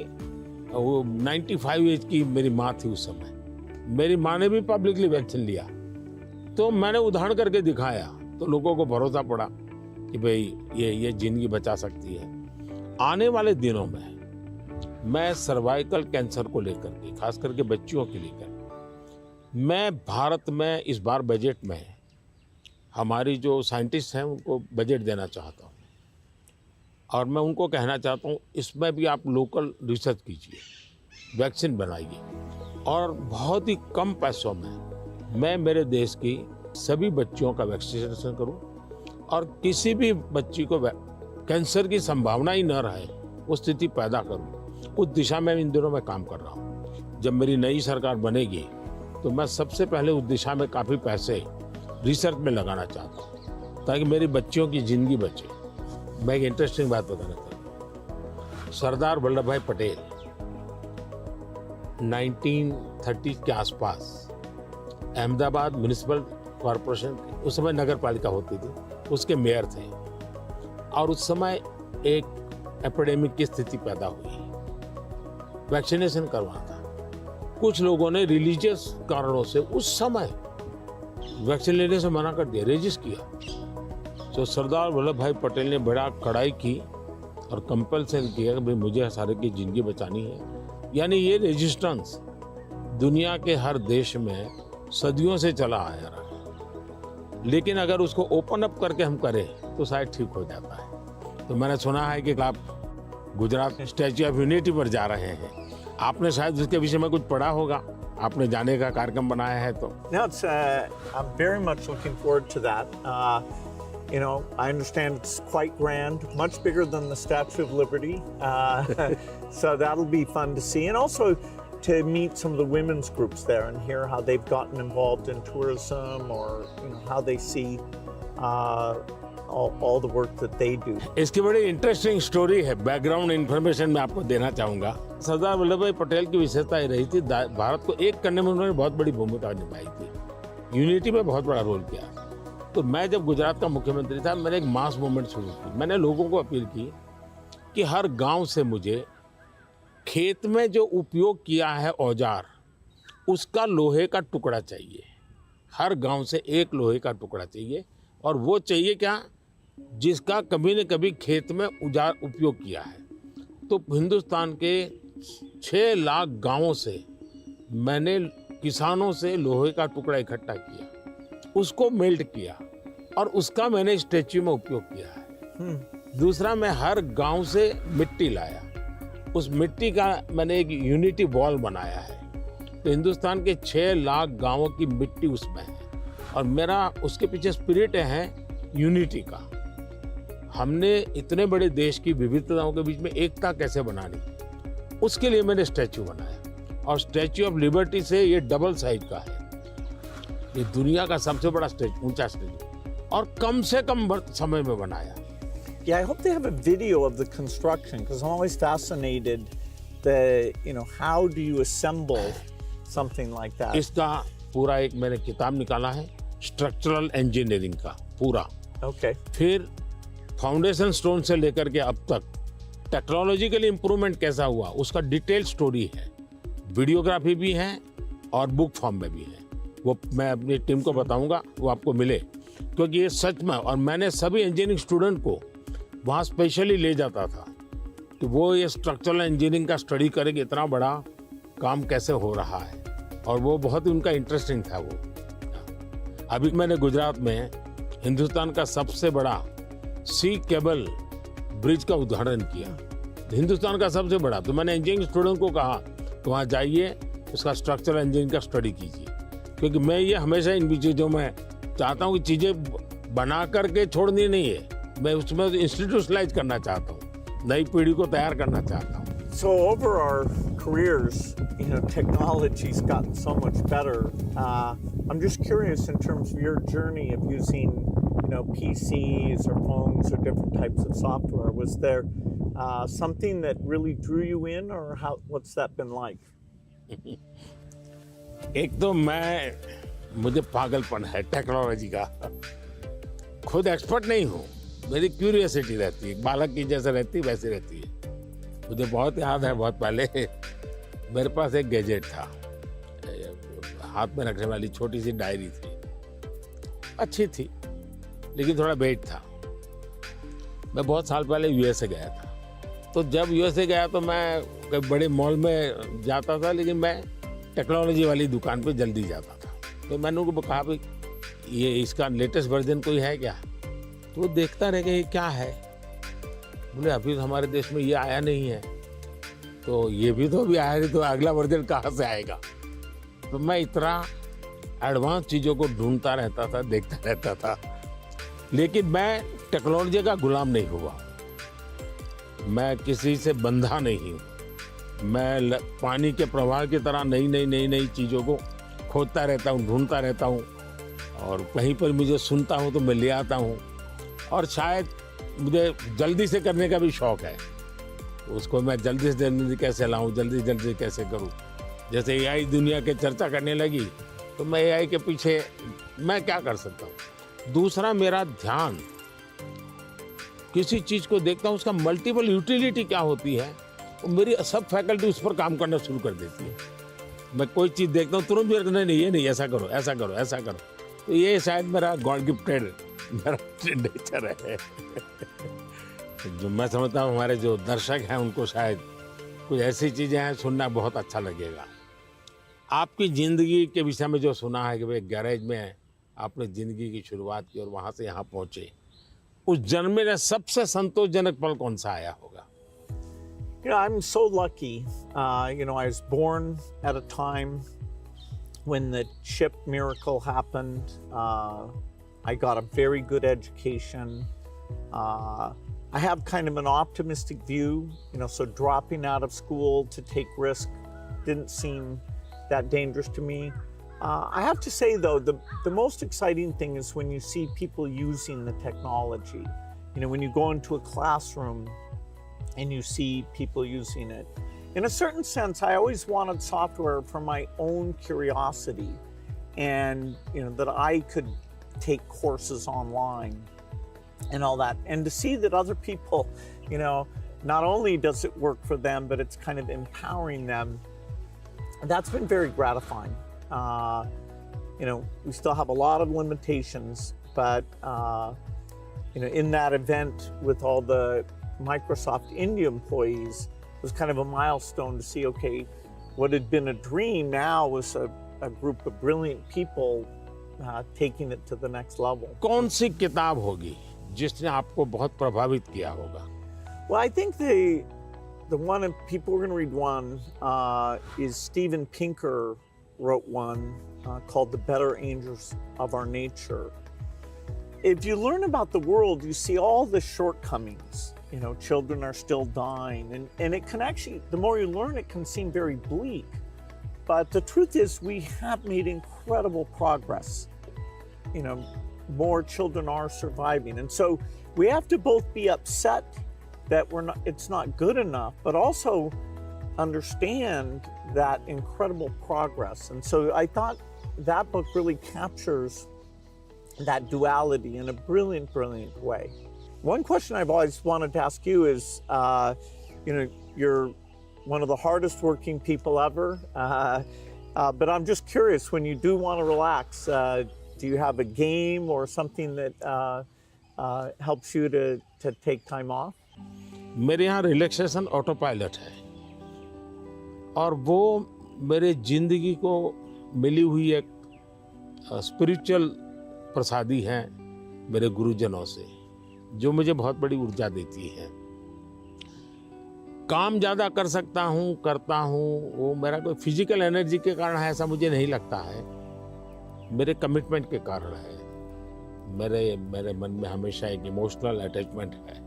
95 एज की मेरी माँ थी उस समय, मेरी माँ ने भी पब्लिकली वैक्सीन लिया। तो मैंने उदाहरण करके दिखाया, तो लोगों को भरोसा पड़ा कि भाई ये जिंदगी बचा सकती है। आने वाले दिनों में मैं सर्वाइकल कैंसर को लेकर के, खास करके बच्चियों के लेकर, मैं भारत में इस बार बजट में हमारी जो साइंटिस्ट हैं उनको बजट देना चाहता हूँ। और मैं उनको कहना चाहता हूँ इसमें भी आप लोकल रिसर्च कीजिए, वैक्सीन बनाइए और बहुत ही कम पैसों में मैं मेरे देश की सभी बच्चियों का वैक्सीनेशन करूँ और किसी भी बच्ची को कैंसर की संभावना ही न रहे वो स्थिति पैदा करूँ। उस दिशा में इन दिनों मैं काम कर रहा हूँ। जब मेरी नई सरकार बनेगी तो मैं सबसे पहले उस दिशा में काफ़ी पैसे रिसर्च में लगाना चाहता हूँ ताकि मेरी बच्चियों की जिंदगी बचे। मैं एक इंटरेस्टिंग बात बताना चाहता हूँ। सरदार वल्लभ भाई पटेल 1930 के आसपास अहमदाबाद म्युनिसिपल कॉरपोरेशन, उस समय नगर पालिका होती थी, उसके मेयर थे। और उस समय एक एपिडेमिक की स्थिति पैदा हुई, वैक्सीनेशन करवाना था। कुछ लोगों ने रिलीजियस कारणों से उस समय वैक्सीन लेने से मना कर दिया, रेजिस्ट किया। तो सरदार वल्लभ भाई पटेल ने बड़ा कड़ाई की और कंपल्सन किया कि भाई मुझे सारे की जिंदगी बचानी है। यानी ये रेजिस्टेंस दुनिया के हर देश में सदियों से चला आया रहा, लेकिन अगर उसको ओपन अप करके हम करें तो शायद ठीक हो जाता है। तो मैंने सुना है कि आप गुजरात स्टैच्यू ऑफ यूनिटी पर जा रहे हैं, आपने शायद उसके विषय में कुछ पढ़ा होगा, आपने जाने का कार्यक्रम बनाया है तो। No, I'm very much looking forward to that. You know, I understand it's quite grand, much bigger than the Statue of Liberty. So that'll be fun to see. And also to meet some of the women's groups there and hear how they've gotten involved in tourism or how they see all the work that they do. इसकी बड़ी interesting story है, background information मैं आपको देना चाहूँगा। सरदार वल्लभ भाई पटेल की विशेषता ये रही थी, भारत को एक करने में उन्होंने बहुत बड़ी भूमिका निभाई थी, यूनिटी में बहुत बड़ा रोल किया। तो मैं जब गुजरात का मुख्यमंत्री था, मैंने एक मास मूवमेंट शुरू की। मैंने लोगों को अपील की कि हर गांव से मुझे खेत में जो उपयोग किया है औजार, उसका लोहे का टुकड़ा चाहिए। हर गांव से एक लोहे का टुकड़ा चाहिए, और वो चाहिए क्या, जिसका कभी न कभी खेत में औजार उपयोग किया है। तो हिंदुस्तान के 6 लाख गांवों से मैंने किसानों से लोहे का टुकड़ा इकट्ठा किया, उसको मेल्ट किया और उसका मैंने स्टैच्यू में उपयोग किया है। दूसरा, मैं हर गांव से मिट्टी लाया, उस मिट्टी का मैंने एक यूनिटी वॉल बनाया है। तो हिंदुस्तान के 6 लाख गांवों की मिट्टी उसमें है, और मेरा उसके पीछे स्पिरिट है यूनिटी का। हमने इतने बड़े देश की विविधताओं के बीच में एकता कैसे बनानी, उसके लिए मैंने स्टैच्यू बनाया। और स्टैच्यू ऑफ लिबर्टी से ये डबल साइड का है, ये दुनिया का सबसे बड़ा ऊंचा स्टैच्यू, और कम से कम समय में बनाया। Yeah, I hope they have a video of the construction because I'm always fascinated how do you assemble something like that? इसका पूरा एक मैंने किताब निकाला है स्ट्रक्चरल इंजीनियरिंग का पूरा। Okay. फिर फाउंडेशन स्टोन से लेकर के अब तक टेक्नोलॉजिकल इंप्रूवमेंट कैसा हुआ उसका डिटेल स्टोरी है, वीडियोग्राफी भी है और बुक फॉर्म में भी है। वो मैं अपनी टीम को बताऊंगा, वो आपको मिले, क्योंकि ये सच में, और मैंने सभी इंजीनियरिंग स्टूडेंट को वहाँ स्पेशली ले जाता था कि वो ये स्ट्रक्चरल इंजीनियरिंग का स्टडी करेंगे, इतना बड़ा काम कैसे हो रहा है, और वो बहुत ही उनका इंटरेस्टिंग था। वो अभी मैंने गुजरात में हिंदुस्तान का सबसे बड़ा सी केबल ब्रिज का उद्घाटन किया, हिंदुस्तान का सबसे बड़ा। तो मैंने इंजीनियरिंग स्टूडेंट को कहा तो वहाँ जाइए, उसका स्ट्रक्चरल इंजीनियरिंग का स्टडी कीजिए, क्योंकि मैं ये हमेशा इन चीज़ों में चाहता हूँ कि चीज़ें बना करके छोड़नी नहीं है, मैं उसमें इंस्टीट्यूशनलाइज करना चाहता हूँ, नई पीढ़ी को तैयार करना चाहता हूँ। So over our careers, technology's gotten so much better. I'm just curious in terms of your journey of using, PCs or phones or different types of software. Was there something that really drew you in, or what's that been like? एक तो मुझे पागलपन है technology का, खुद expert नहीं हूँ, मेरी क्यूरियोसिटी रहती है, बालक की जैसे रहती है वैसी रहती है। मुझे बहुत याद है, बहुत पहले मेरे पास एक गैजेट था, हाथ में रखने वाली छोटी सी डायरी थी, अच्छी थी लेकिन थोड़ा वेट था। मैं बहुत साल पहले यूएसए गया था, तो जब यूएसए गया तो मैं कई बड़े मॉल में जाता था, लेकिन मैं टेक्नोलॉजी वाली दुकान पे जल्दी जाता था। तो मैंने उनको कहा भाई ये इसका लेटेस्ट वर्जन कोई है क्या, तो वो देखता रह गया ये क्या है, बोले अभी तो हमारे देश में ये आया नहीं है, तो ये भी तो अभी आया नहीं, तो अगला वर्जन कहाँ से आएगा। तो मैं इतना एडवांस चीज़ों को ढूंढता रहता था, देखता रहता था, लेकिन मैं टेक्नोलॉजी का गुलाम नहीं हुआ, मैं किसी से बंधा नहीं हूँ। मैं पानी के प्रवाह की तरह नई चीज़ों को खोजता रहता हूँ, ढूंढता रहता हूँ, और कहीं पर मुझे सुनता हूँ तो मैं ले आता हूँ, और शायद मुझे जल्दी से करने का भी शौक है, उसको मैं जल्दी से जल्दी कैसे लाऊं, जल्दी कैसे करूं। जैसे एआई दुनिया के चर्चा करने लगी तो मैं एआई के पीछे मैं क्या कर सकता हूं। दूसरा, मेरा ध्यान किसी चीज़ को देखता हूं, उसका मल्टीपल यूटिलिटी क्या होती है, और मेरी सब फैकल्टी उस पर काम करना शुरू कर देती है। मैं कोई चीज़ देखता हूँ तुरंत मेरे नहीं ये नहीं, ऐसा करो ऐसा करो ऐसा करो। तो ये शायद मेरा गॉड गिफ्टेड मेरा नेचर है। जो मैं समझता हूँ हमारे जो दर्शक हैं उनको शायद कुछ ऐसी चीज़ें हैं सुनना बहुत अच्छा लगेगा। आपकी ज़िंदगी के विषय में जो सुना है कि भाई गैरेज में आपने ज़िंदगी की शुरुआत की और वहाँ से यहाँ पहुँचे, उस जन्म में सबसे संतोषजनक पल कौन सा आया होगा? I'm so lucky. I was born at a time when the chip miracle happened. I got a very good education. I have kind of an optimistic view, so dropping out of school to take risk didn't seem that dangerous to me. I have to say, though, the most exciting thing is when you see people using the technology. When you go into a classroom and you see people using it. In a certain sense, I always wanted software for my own curiosity, and that I could take courses online and all that, and to see that other people, not only does it work for them, but it's kind of empowering them. That's been very gratifying. We still have a lot of limitations, but in that event with all the Microsoft India employees, it was kind of a milestone to see, okay, what had been a dream now was a group of brilliant people taking it to the next level. कौन सी किताब होगी जिसने आपको बहुत प्रभावित किया होगा? Well, I think the one, and people are going to read one, is Steven Pinker wrote one called The Better Angels of Our Nature. If you learn about the world, you see all the shortcomings. Children are still dying, and it can actually, the more you learn, it can seem very bleak. But the truth is, we have made incredible progress. more children are surviving. And so we have to both be upset that it's not good enough, but also understand that incredible progress. And so I thought that book really captures that duality in a brilliant, brilliant way. One question I've always wanted to ask you is, you're one of the hardest working people ever, but I'm just curious, when you do want to relax, do you have a game or something that helps you to take time off? मेरे यहाँ relaxation auto pilot है और वो मेरे जिंदगी को मिली हुई एक स्पिरिचुअल प्रसादी है मेरे गुरुजनों से, जो मुझे बहुत बड़ी ऊर्जा देती है। काम ज़्यादा कर सकता हूँ, करता हूँ, वो मेरा कोई फिजिकल एनर्जी के कारण है ऐसा मुझे नहीं लगता है, मेरे कमिटमेंट के कारण है। मेरे मन में हमेशा एक इमोशनल अटैचमेंट है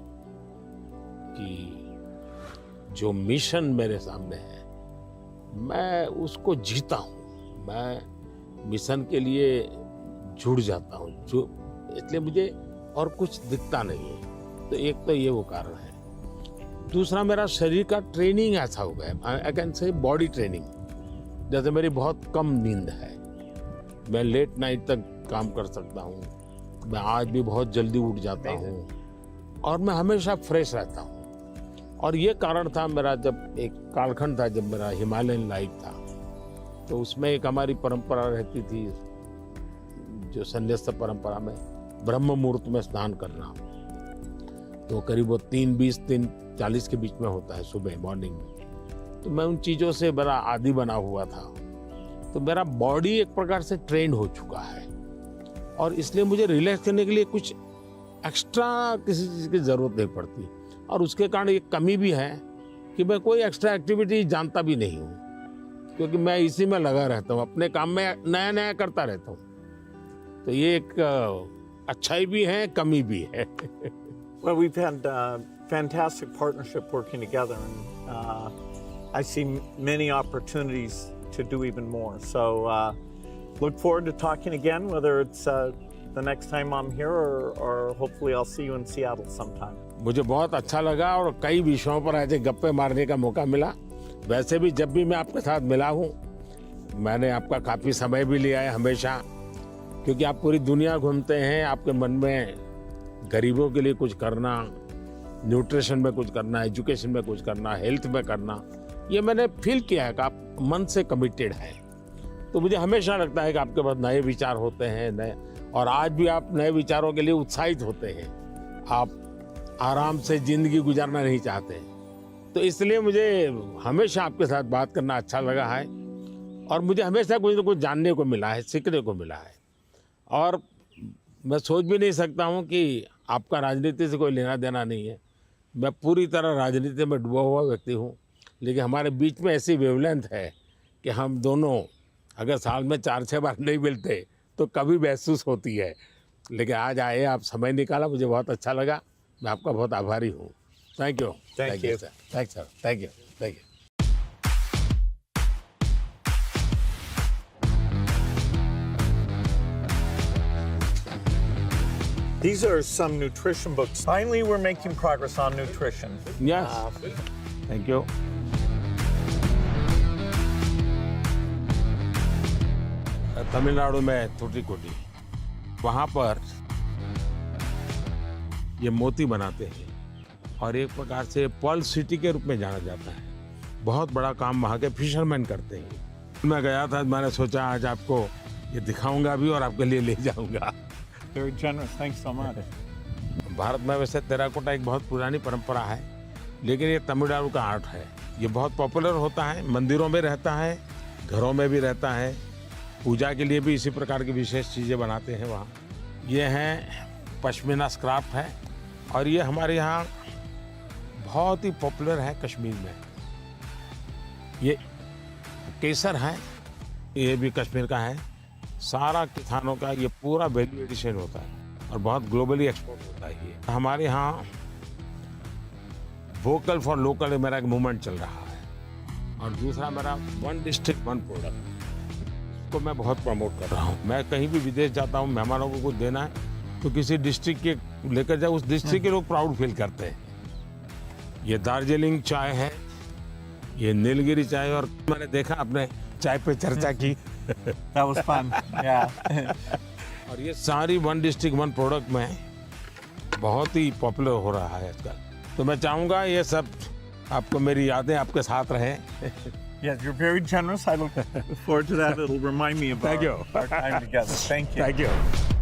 कि जो मिशन मेरे सामने है मैं उसको जीता हूँ, मैं मिशन के लिए जुड़ जाता हूँ, इसलिए मुझे और कुछ दिखता नहीं है। तो एक तो ये वो कारण है। दूसरा, मेरा शरीर का ट्रेनिंग ऐसा हो गया, I can say body training. जैसे मेरी बहुत कम नींद है, मैं लेट नाइट तक काम कर सकता हूँ, मैं आज भी बहुत जल्दी उठ जाता हूँ और मैं हमेशा फ्रेश रहता हूँ। और ये कारण था मेरा, जब एक कालखंड था जब मेरा हिमालयन लाइफ था, तो उसमें एक हमारी परंपरा रहती थी, जो संन्यास्त परंपरा में ब्रह्म मुहूर्त में स्नान करना, तो करीब 3:20 3:40 के बीच में होता है सुबह मॉर्निंग में। तो मैं उन चीज़ों से बड़ा आदी बना हुआ था, तो मेरा बॉडी एक प्रकार से ट्रेंड हो चुका है और इसलिए मुझे रिलैक्स करने के लिए कुछ एक्स्ट्रा किसी चीज़ की ज़रूरत नहीं पड़ती। और उसके कारण एक कमी भी है कि मैं कोई एक्स्ट्रा एक्टिविटी जानता भी नहीं हूँ, क्योंकि मैं इसी में लगा रहता हूँ, अपने काम में नया नया करता रहता हूँ। तो ये एक अच्छाई भी है, कमी भी है। Well, we've had fantastic partnership working together, and I see many opportunities to do even more. So look forward to talking again, whether it's the next time I'm here or hopefully I'll see you in Seattle sometime. मुझे बहुत अच्छा लगा और कई विषयों पर ऐसे गप्पे मारने का मौका मिला। वैसे भी जब भी मैं आपके साथ मिला हूँ, मैंने आपका काफ़ी समय भी लिया है हमेशा, क्योंकि आप पूरी दुनिया घूमते हैं, आपके मन में गरीबों के लिए कुछ करना, न्यूट्रिशन में कुछ करना, एजुकेशन में कुछ करना, हेल्थ में करना, ये मैंने फील किया है कि आप मन से कमिटेड हैं। तो मुझे हमेशा लगता है कि आपके पास नए विचार होते हैं, नए, और आज भी आप नए विचारों के लिए उत्साहित होते हैं। आप आराम से ज़िंदगी गुजारना नहीं चाहते, तो इसलिए मुझे हमेशा आपके साथ बात करना अच्छा लगा है और मुझे हमेशा कुछ न कुछ जानने को मिला है, सीखने को मिला है। और मैं सोच भी नहीं सकता हूँ कि आपका राजनीति से कोई लेना देना नहीं है। मैं पूरी तरह राजनीति में डूबा हुआ व्यक्ति हूँ, लेकिन हमारे बीच में ऐसी वेवलेंथ है कि हम दोनों अगर साल में 4-6 बार नहीं मिलते तो कभी महसूस होती है। लेकिन आज आए, आप समय निकाला, मुझे बहुत अच्छा लगा। मैं आपका बहुत आभारी हूँ। Thank you. Thank you. Sir. Thank sir. Thank you. Thank you. These are some nutrition books. Finally, we're making progress on nutrition. Yes, thank you. Tamil Nadu में थुट्टीकोटी, वहाँ पर ये मोती बनाते हैं और एक प्रकार से पर्ल सिटी के रूप में जाना जाता है। बहुत बड़ा काम वहाँ के फिशरमैन करते हैं। मैं गया था, मैंने सोचा आज आपको ये दिखाऊंगा भी और आपके लिए ले जाऊंगा। Very generous. Thanks so much. Bharat में वैसे टेराकोटा एक बहुत पुरानी परंपरा है, लेकिन ये तमिलनाडु का आर्ट है। ये बहुत पॉपुलर होता है, मंदिरों में रहता है, घरों में भी रहता है, पूजा के लिए भी इसी प्रकार की विशेष चीज़ें बनाते हैं वहाँ। ये हैं पश्मीना स्क्राफ्ट है और ये हमारे यहाँ बहुत ही पॉपुलर है कश्मीर में। ये केसर है, ये भी कश्मीर का है। सारा किसानों का ये पूरा वैल्यू एडिशन होता है और बहुत ग्लोबली एक्सपोर्ट होता है ये। हमारे यहाँ वोकल फॉर लोकल मेरा एक मूवमेंट चल रहा है और दूसरा मेरा वन डिस्ट्रिक्ट वन प्रोडक्ट। को मैं बहुत प्रमोट कर रहा हूँ। मैं कहीं भी विदेश जाता हूँ, मेहमानों को कुछ देना है तो किसी डिस्ट्रिक्ट के लेकर जाओ, उस डिस्ट्रिक्ट के लोग प्राउड फील करते हैं। ये दार्जिलिंग चाय है, ये नीलगिरी चाय, और मैंने देखा आपने चाय पे चर्चा की। That was fun. Yeah. और ये सारी वन डिस्ट्रिक्ट वन प्रोडक्ट में बहुत ही पॉपुलर हो रहा है आजकल। तो मैं चाहूँगा ये सब आपको, मेरी यादें आपके साथ रहें। Yes, you're very generous. I look forward to that. It'll remind me of Thank you. our time together. Thank you. Thank you.